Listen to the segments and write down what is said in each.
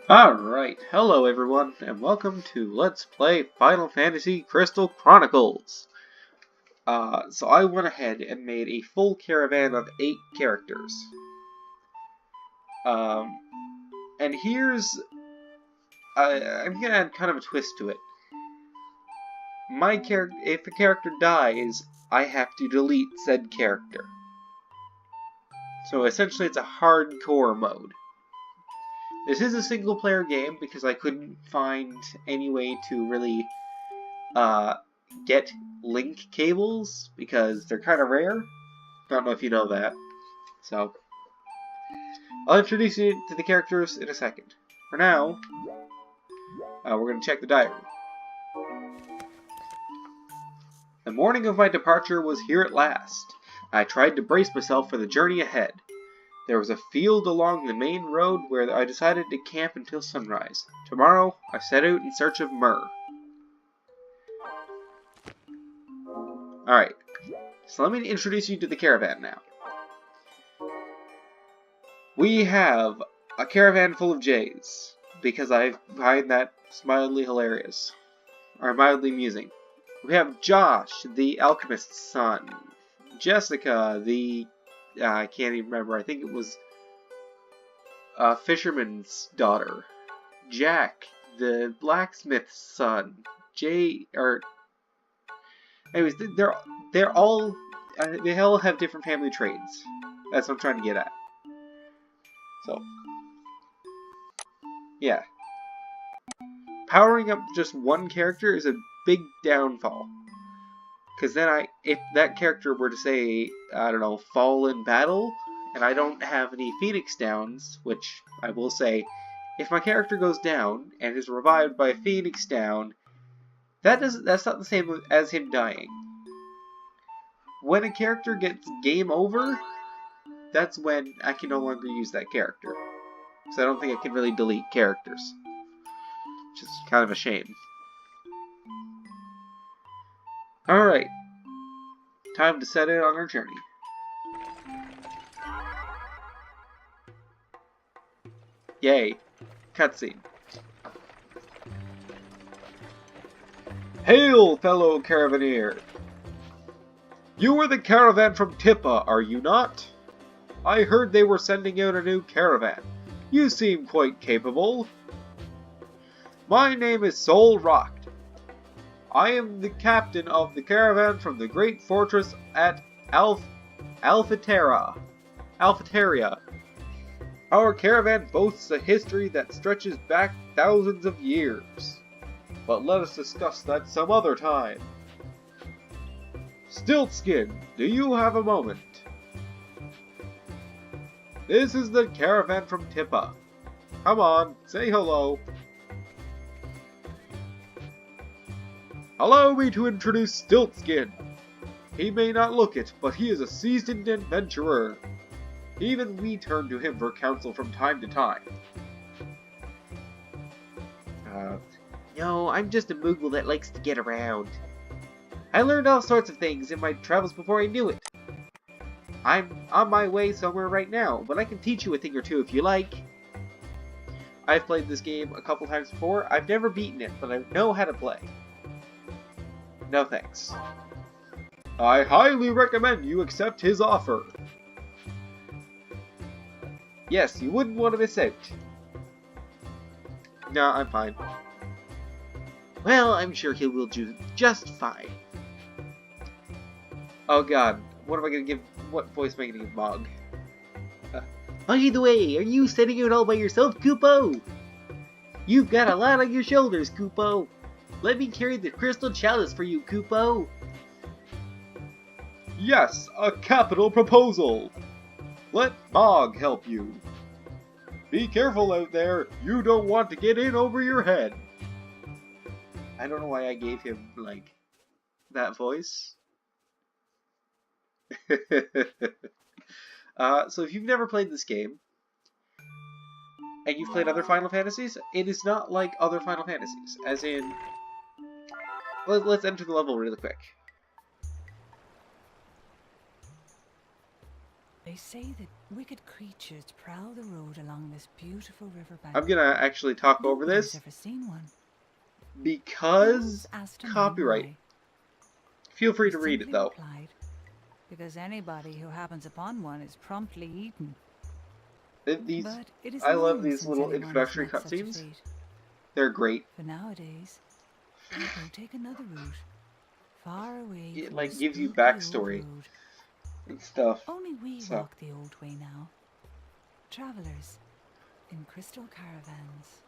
Alright, hello everyone, and welcome to Let's Play Final Fantasy Crystal Chronicles. So I went ahead and made a full caravan of 8 characters. And here's... I'm gonna add kind of a twist to it. If a character dies, I have to delete said character. So essentially it's a hardcore mode. This is a single player game because I couldn't find any way to really get link cables because they're kind of rare. Don't know if you know that. So I'll introduce you to the characters in a second. For now, we're going to check the diary. The morning of my departure was here at last. I tried to brace myself for the journey ahead. There was a field along the main road where I decided to camp until sunrise. Tomorrow, I set out in search of myrrh. Alright, so let me introduce you to the caravan now. We have a caravan full of J's, because I find that mildly hilarious, or mildly amusing. We have Josh, the alchemist's son. Jessica, the... I can't even remember, I think it was a fisherman's daughter. Jack, the blacksmith's son. Anyways, they all have different family traits. That's what I'm trying to get at. So, yeah. Powering up just one character is a big downfall. Because then if that character were to say, I don't know, fall in battle, and I don't have any Phoenix Downs, which I will say, if my character goes down and is revived by a Phoenix Down, that's not the same as him dying. When a character gets game over, that's when I can no longer use that character. So I don't think I can really delete characters. Which is kind of a shame. Alright. Time to set out on our journey. Yay. Cutscene. Hail, fellow caravaneer! You are the caravan from Tippa, are you not? I heard they were sending out a new caravan. You seem quite capable. My name is Sol Rocked. I am the captain of the caravan from the great fortress at Alphateria. Our caravan boasts a history that stretches back thousands of years. But let us discuss that some other time. Stiltskin, do you have a moment? This is the caravan from Tippa. Come on, say hello. Allow me to introduce Stiltskin. He may not look it, but he is a seasoned adventurer. Even we turn to him for counsel from time to time. No, I'm just a Moogle that likes to get around. I learned all sorts of things in my travels before I knew it. I'm on my way somewhere right now, but I can teach you a thing or two if you like. I've played this game a couple times before. I've never beaten it, but I know how to play. No thanks. I highly recommend you accept his offer. Yes, you wouldn't want to miss out. No, I'm fine. Well, I'm sure he will do just fine. Oh god, what voice am I gonna give Mog? By the way, are you setting out all by yourself, Kupo? You've got a lot on your shoulders, Kupo. Let me carry the crystal chalice for you, Kupo. Yes, a capital proposal. Let Mog help you. Be careful out there. You don't want to get in over your head. I don't know why I gave him, like, that voice. So if you've never played this game, and you've played other Final Fantasies, it is not like other Final Fantasies. As in, let's enter the level really quick. They say that wicked creatures prowl the road along this beautiful riverbank. I'm gonna actually talk over Nobody's this ever seen one. because Asked him copyright. why. Feel free He to read it simply though. replied, because anybody who happens upon one is promptly eaten. But it is I love long these since little anyone has introductory met such a cutscenes. fate. They're great. For nowadays, people take another route, far away It from like the gives you spooky old backstory road. and stuff. Only we So walk the old way now, travelers in crystal caravans.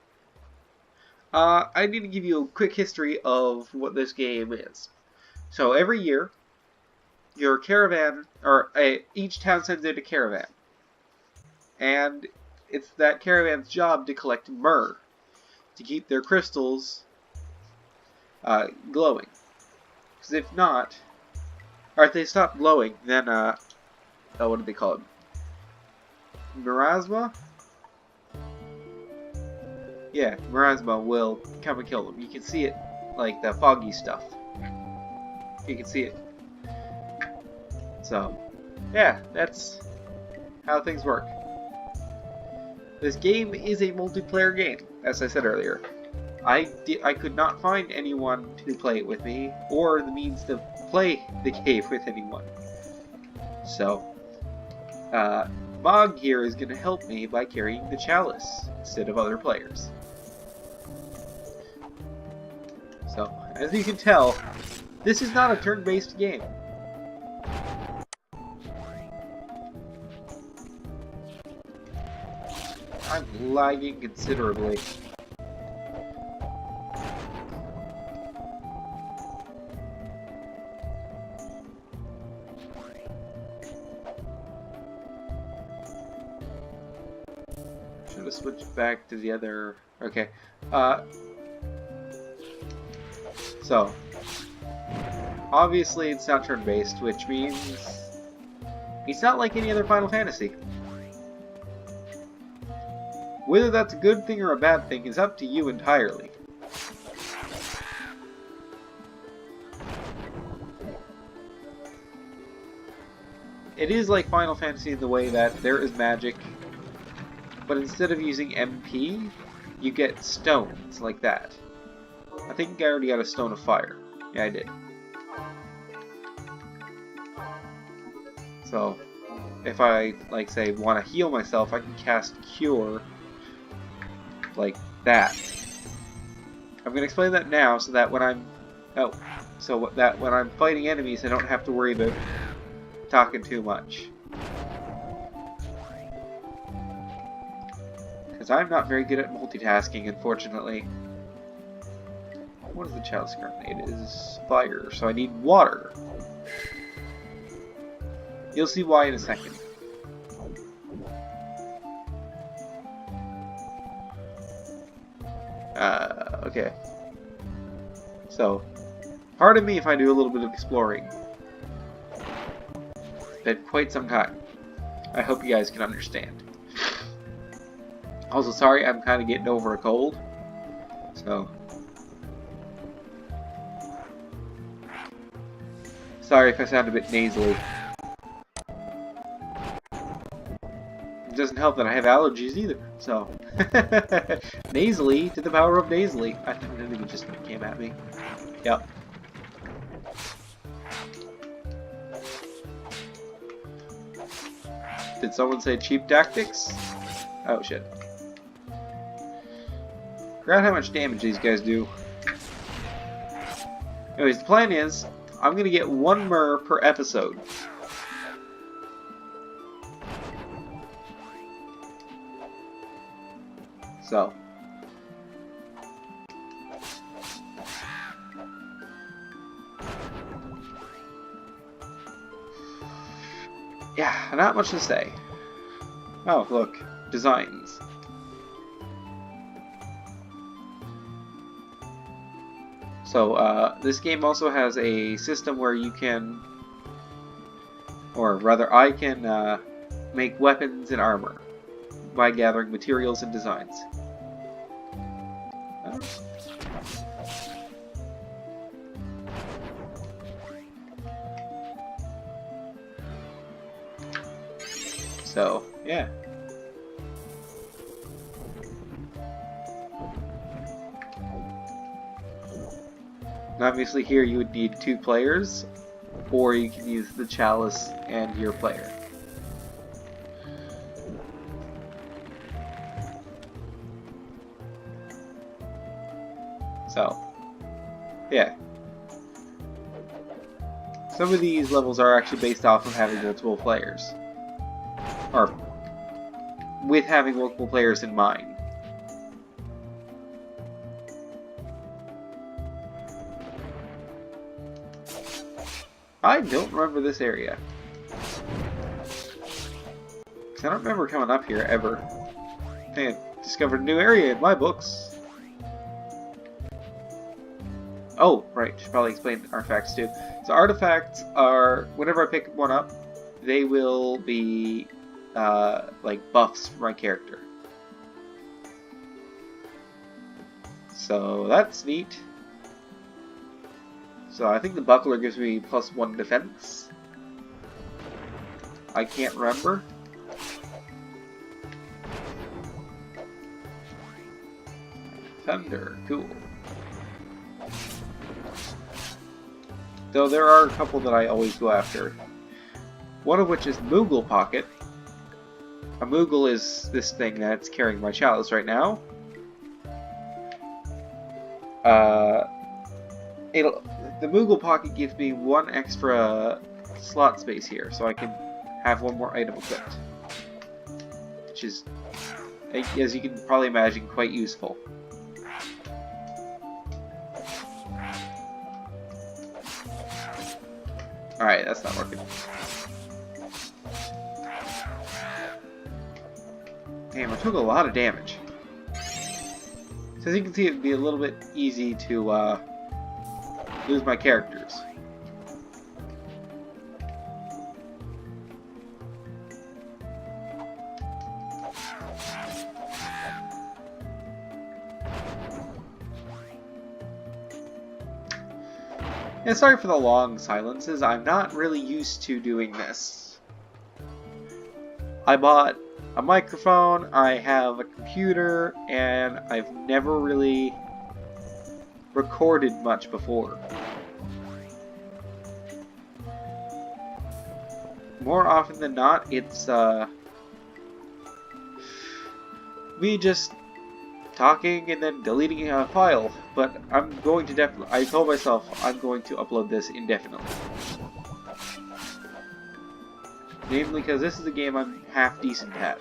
I need to give you a quick history of what this game is. So every year, your caravan, or each town sends out a caravan. And it's that caravan's job to collect myrrh to keep their crystals glowing. Because if not, or if they stop glowing, then, oh, what do they call it? Marasma? Yeah, Marasma will come and kill them. You can see it, like the foggy stuff. You can see it. So, yeah, that's how things work. This game is a multiplayer game, as I said earlier. I could not find anyone to play it with me, or the means to play the game with anyone. So, Mog here is going to help me by carrying the chalice instead of other players. So, as you can tell, this is not a turn-based game. I'm lagging considerably. Should have switched back to the other... Okay. So, obviously it's not turn-based, which means it's not like any other Final Fantasy. Whether that's a good thing or a bad thing is up to you entirely. It is like Final Fantasy in the way that there is magic, but instead of using MP, you get stones like that. I think I already got a Stone of Fire. Yeah, I did. So, if I, like, say, want to heal myself, I can cast Cure like that. I'm going to explain that now so that when I'm... Oh, so that when I'm fighting enemies, I don't have to worry about talking too much. Because I'm not very good at multitasking, unfortunately. What is the chalice currently? It is fire, so I need water. You'll see why in a second. Okay. So, pardon me if I do a little bit of exploring. Been quite some time. I hope you guys can understand. Also, sorry, I'm kind of getting over a cold. So, sorry if I sound a bit nasally. It doesn't help that I have allergies either, so. Nasally to the power of nasally. I think it just came at me. Yep. Did someone say cheap tactics? Oh shit. Forgot how much damage these guys do. Anyways, the plan is, I'm gonna get 1 myrrh per episode. So. Yeah, not much to say. Oh, look. Designs. So, this game also has a system where you can, or rather I can, make weapons and armor by gathering materials and designs. So, yeah. And obviously here you would need 2 players, or you can use the chalice and your player. So, yeah. Some of these levels are actually based off of having multiple players. Or, with having multiple players in mind. I don't remember this area. Because I don't remember coming up here ever. I think I discovered a new area in my books. Oh, right. Should probably explain artifacts too. So artifacts are, whenever I pick one up, they will be like buffs for my character. So that's neat. So I think the buckler gives me +1 defense. I can't remember. Thunder, cool. Though there are a couple that I always go after. One of which is Moogle Pocket. A Moogle is this thing that's carrying my chalice right now. The Moogle Pocket gives me 1 extra slot space here, so I can have 1 more item equipped. Which is, as you can probably imagine, quite useful. Alright, that's not working. Damn, I took a lot of damage. So as you can see, it'd be a little bit easy to lose my characters. Yeah, sorry for the long silences. I'm not really used to doing this. I bought a microphone, I have a computer, and I've never really recorded much before. More often than not, it's me just talking and then deleting a file, but I'm going to I told myself I'm going to upload this indefinitely. Namely because this is a game I'm half decent at.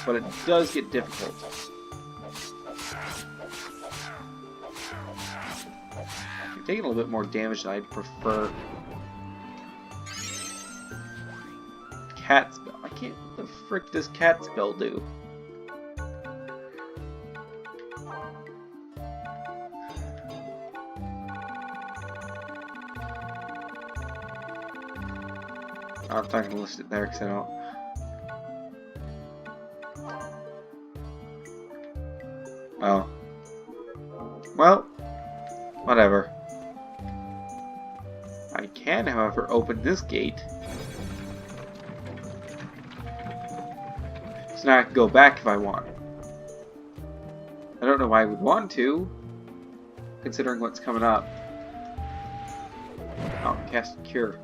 But it does get difficult. You're taking a little bit more damage than I'd prefer. Cat spell. I can't. What the frick does cat spell do? I'm not going to list it there because I don't. Oh. Well, whatever. I can, however, open this gate. So now I can go back if I want. I don't know why I would want to, considering what's coming up. Oh, cast Cure.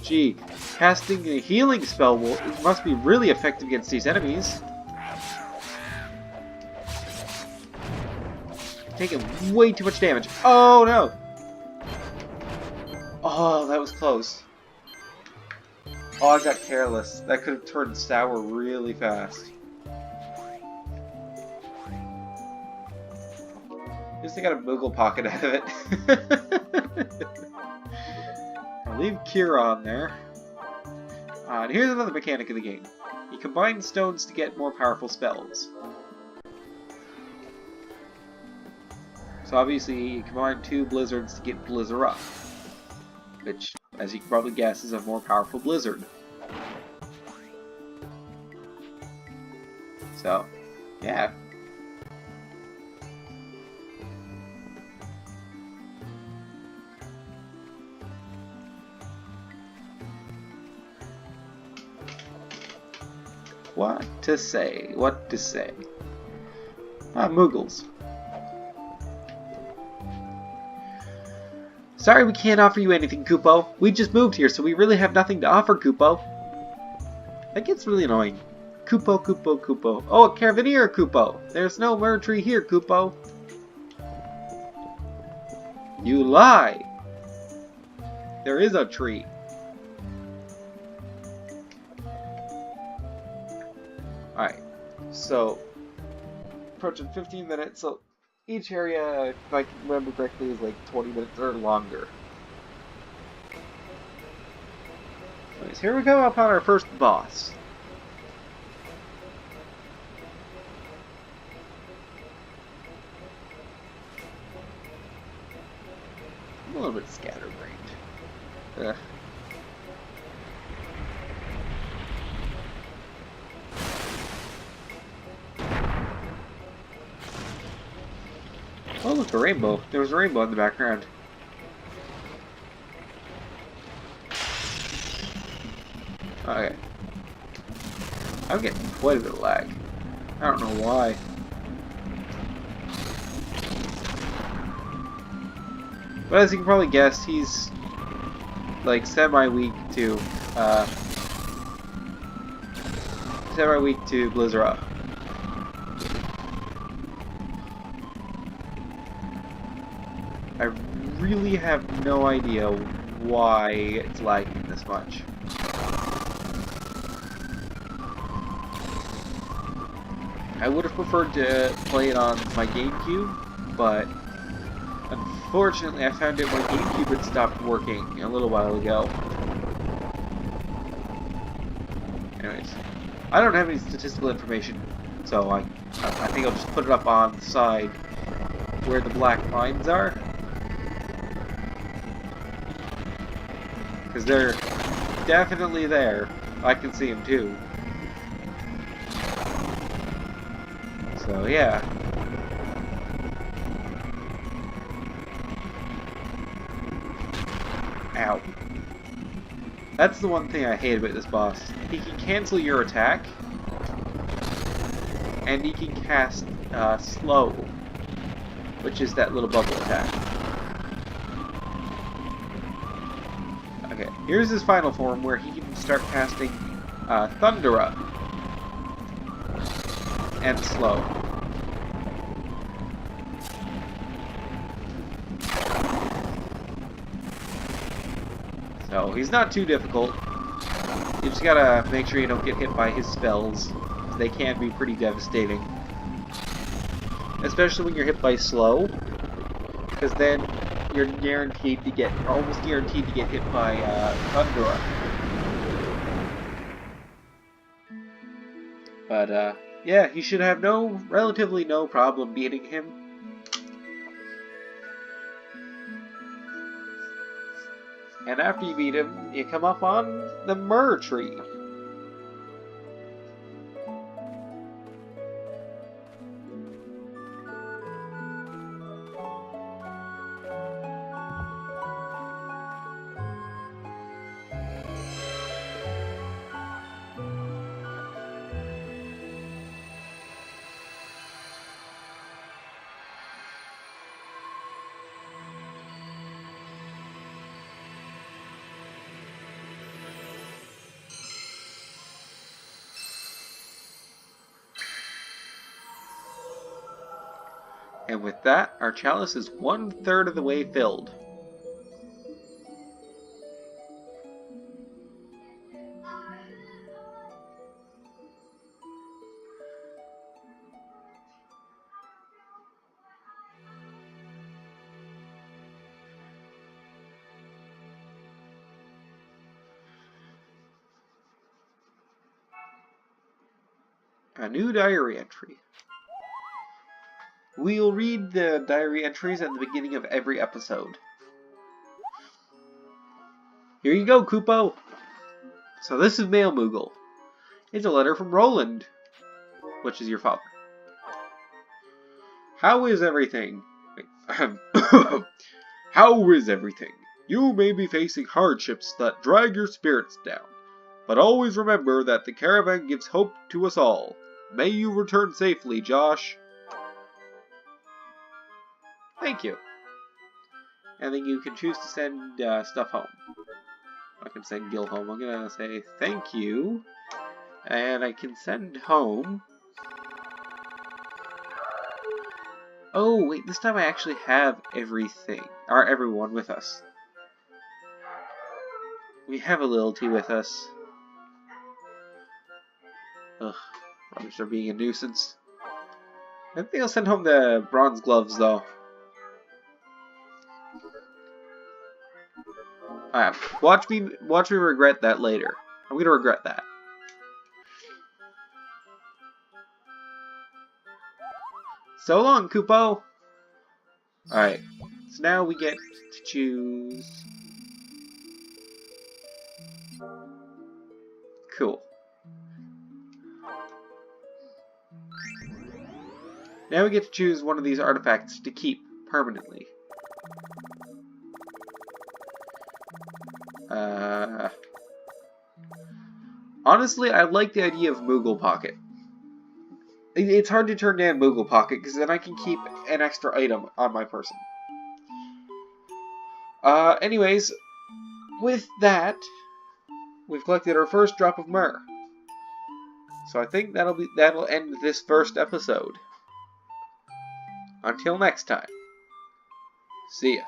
Gee, casting a healing spell must be really effective against these enemies. Taking way too much damage. Oh no! Oh, that was close. Oh, I got careless. That could have turned sour really fast. At least I got a Moogle Pocket out of it. I'll leave Kira on there. And here's another mechanic of the game. You combine stones to get more powerful spells. So obviously you combine 2 blizzards to get Blizzard Up, which, as you can probably guess, is a more powerful blizzard. So, yeah. What to say? What to say? Ah, Moogles. Sorry we can't offer you anything, Kupo. We just moved here, so we really have nothing to offer, Kupo. That gets really annoying. Kupo, Kupo, Kupo. Oh, a Caravaneer, Kupo. There's no myrrh tree here, Kupo. You lie. There is a tree. Alright, so approaching 15 minutes, so each area, if I can remember correctly, is like 20 minutes or longer. Anyways, here we go upon our first boss. I'm a little bit scatterbrained. Ugh. Oh, look, a rainbow. There was a rainbow in the background. Okay. I'm getting quite a bit of lag. I don't know why. But as you can probably guess, he's like semi-weak to Blizzard. I really have no idea why it's lagging this much. I would have preferred to play it on my GameCube, but unfortunately I found out my GameCube had stopped working a little while ago. Anyways, I don't have any statistical information, so I think I'll just put it up on the side where the black lines are. Because they're definitely there. I can see them too. So yeah. Ow. That's the one thing I hate about this boss. He can cancel your attack, and he can cast slow, which is that little bubble attack. Okay, here's his final form where he can start casting Thundera and slow. So he's not too difficult. You just gotta make sure you don't get hit by his spells. They can be pretty devastating. Especially when you're hit by slow, because then you're guaranteed to get, almost guaranteed to get hit by Thundera. But yeah, you should have relatively no problem beating him. And after you beat him, you come up on the myrrh tree. And with that, our chalice is 1/3 of the way filled. A new diary entry. We'll read the diary entries at the beginning of every episode. Here you go, Kupo! So this is Mail Moogle. It's a letter from Roland, which is your father. How is everything? How is everything? You may be facing hardships that drag your spirits down. But always remember that the caravan gives hope to us all. May you return safely, Josh. Thank you. And then you can choose to send stuff home. I can send Gil home. I'm gonna say thank you. And I can send home. Oh, wait, this time I actually have everything. Or everyone with us. We have a little tea with us. Ugh, brothers are being a nuisance. I think I'll send home the bronze gloves, though. Watch me regret that later. I'm gonna regret that. So long, Kupo! Alright, so now we get to choose... Cool. Now we get to choose one of these artifacts to keep permanently. Honestly, I like the idea of Moogle Pocket. It's hard to turn down Moogle Pocket, because then I can keep an extra item on my person. Anyways, with that, we've collected our first drop of myrrh. So I think that'll end this first episode. Until next time, see ya.